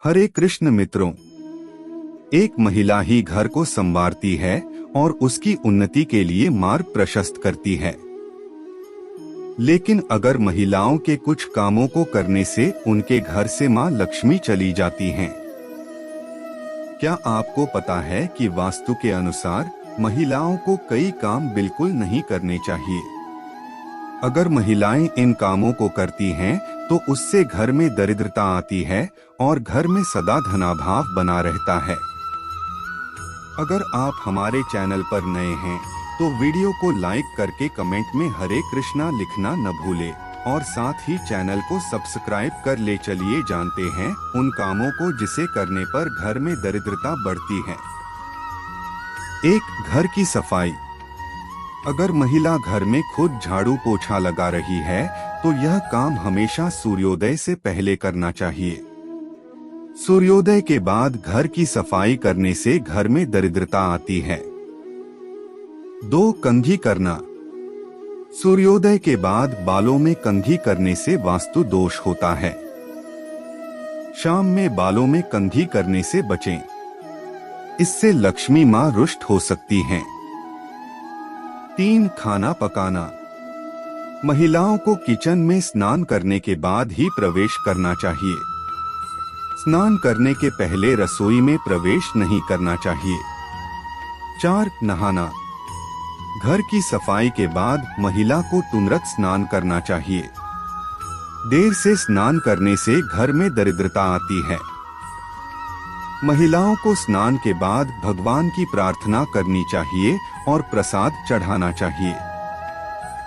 हरे कृष्ण मित्रों, एक महिला ही घर को संवारती है और उसकी उन्नति के लिए मार्ग प्रशस्त करती है। लेकिन अगर महिलाओं के कुछ कामों को करने से उनके घर से मां लक्ष्मी चली जाती हैं। क्या आपको पता है कि वास्तु के अनुसार महिलाओं को कई काम बिल्कुल नहीं करने चाहिए? अगर महिलाएं इन कामों को करती हैं तो उससे घर में दरिद्रता आती है और घर में सदा धनाभाव बना रहता है। अगर आप हमारे चैनल पर नए हैं तो वीडियो को लाइक करके कमेंट में हरे कृष्णा लिखना न भूले और साथ ही चैनल को सब्सक्राइब कर ले। चलिए जानते हैं उन कामों को जिसे करने पर घर में दरिद्रता बढ़ती है। 1. घर की सफाई। अगर महिला घर में खुद झाड़ू पोछा लगा रही है तो यह काम हमेशा सूर्योदय से पहले करना चाहिए। सूर्योदय के बाद घर की सफाई करने से घर में दरिद्रता आती है। 2. कंघी करना। सूर्योदय के बाद बालों में कंघी करने से वास्तु दोष होता है। शाम में बालों में कंघी करने से बचें। इससे लक्ष्मी मां रुष्ट हो सकती हैं। 3. खाना पकाना। महिलाओं को किचन में स्नान करने के बाद ही प्रवेश करना चाहिए। स्नान करने के पहले रसोई में प्रवेश नहीं करना चाहिए। 4. नहाना। घर की सफाई के बाद महिला को तुरंत स्नान करना चाहिए। देर से स्नान करने से घर में दरिद्रता आती है। महिलाओं को स्नान के बाद भगवान की प्रार्थना करनी चाहिए और प्रसाद चढ़ाना चाहिए।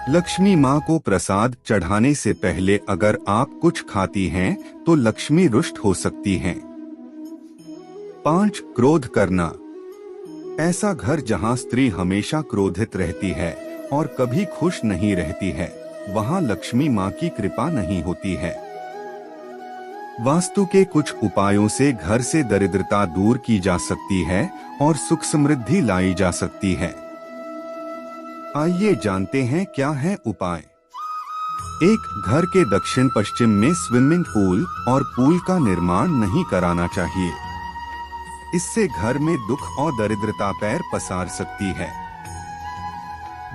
लक्ष्मी मां को प्रसाद चढ़ाने से पहले अगर आप कुछ खाती हैं तो लक्ष्मी रुष्ट हो सकती हैं। 5. क्रोध करना। ऐसा घर जहां स्त्री हमेशा क्रोधित रहती है और कभी खुश नहीं रहती है, वहां लक्ष्मी मां की कृपा नहीं होती है। वास्तु के कुछ उपायों से घर से दरिद्रता दूर की जा सकती है और सुख समृद्धि लाई जा सकती है। आइए जानते हैं क्या है उपाय। 1. घर के दक्षिण पश्चिम में स्विमिंग पूल और पूल का निर्माण नहीं कराना चाहिए। इससे घर में दुख और दरिद्रता पैर पसार सकती है।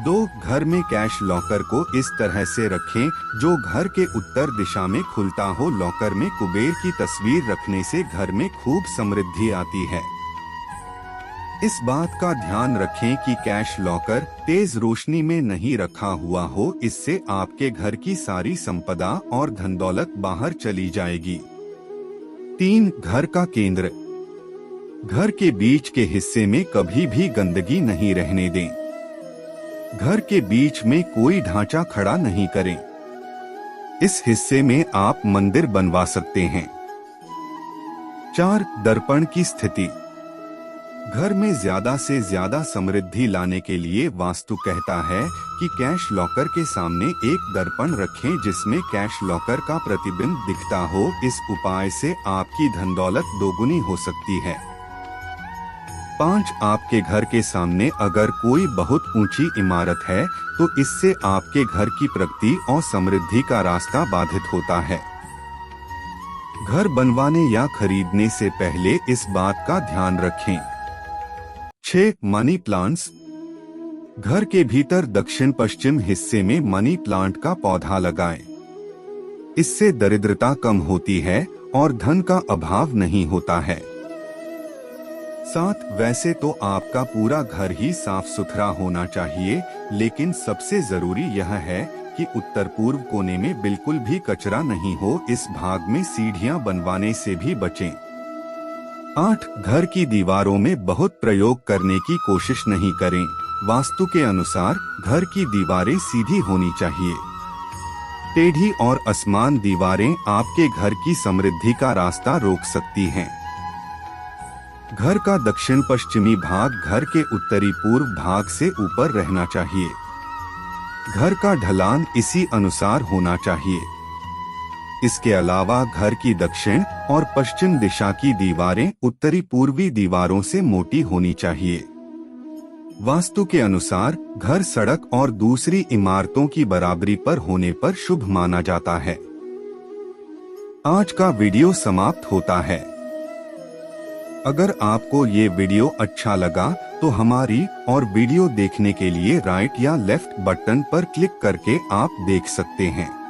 2. घर में कैश लॉकर को इस तरह से रखें जो घर के उत्तर दिशा में खुलता हो। लॉकर में कुबेर की तस्वीर रखने से घर में खूब समृद्धि आती है। इस बात का ध्यान रखें कि कैश लॉकर तेज रोशनी में नहीं रखा हुआ हो, इससे आपके घर की सारी संपदा और धन दौलत बाहर चली जाएगी। 3. घर का केंद्र। घर के बीच के हिस्से में कभी भी गंदगी नहीं रहने दें। घर के बीच में कोई ढांचा खड़ा नहीं करें। इस हिस्से में आप मंदिर बनवा सकते हैं। 4. दर्पण की स्थिति। घर में ज्यादा से ज्यादा समृद्धि लाने के लिए वास्तु कहता है कि कैश लॉकर के सामने एक दर्पण रखें जिसमें कैश लॉकर का प्रतिबिंब दिखता हो। इस उपाय से आपकी धन दौलत दोगुनी हो सकती है। 5. आपके घर के सामने अगर कोई बहुत ऊंची इमारत है तो इससे आपके घर की प्रगति और समृद्धि का रास्ता बाधित होता है। घर बनवाने या खरीदने से पहले इस बात का ध्यान रखें। 6. Money plants. घर के भीतर दक्षिण पश्चिम हिस्से में मनी प्लांट का पौधा लगाएं। इससे दरिद्रता कम होती है और धन का अभाव नहीं होता है। 7. वैसे तो आपका पूरा घर ही साफ सुथरा होना चाहिए, लेकिन सबसे जरूरी यह है कि उत्तर पूर्व कोने में बिल्कुल भी कचरा नहीं हो। इस भाग में सीढ़ियां बनवाने से भी बचें। 8. घर की दीवारों में बहुत प्रयोग करने की कोशिश नहीं करें। वास्तु के अनुसार घर की दीवारें सीधी होनी चाहिए। टेढ़ी और असमान दीवारें आपके घर की समृद्धि का रास्ता रोक सकती हैं। घर का दक्षिण पश्चिमी भाग घर के उत्तरी पूर्व भाग से ऊपर रहना चाहिए। घर का ढलान इसी अनुसार होना चाहिए। इसके अलावा घर की दक्षिण और पश्चिम दिशा की दीवारें उत्तरी पूर्वी दीवारों से मोटी होनी चाहिए। वास्तु के अनुसार घर सड़क और दूसरी इमारतों की बराबरी पर होने पर शुभ माना जाता है। आज का वीडियो समाप्त होता है। अगर आपको ये वीडियो अच्छा लगा तो हमारी और वीडियो देखने के लिए राइट या लेफ्ट बटन पर क्लिक करके आप देख सकते हैं।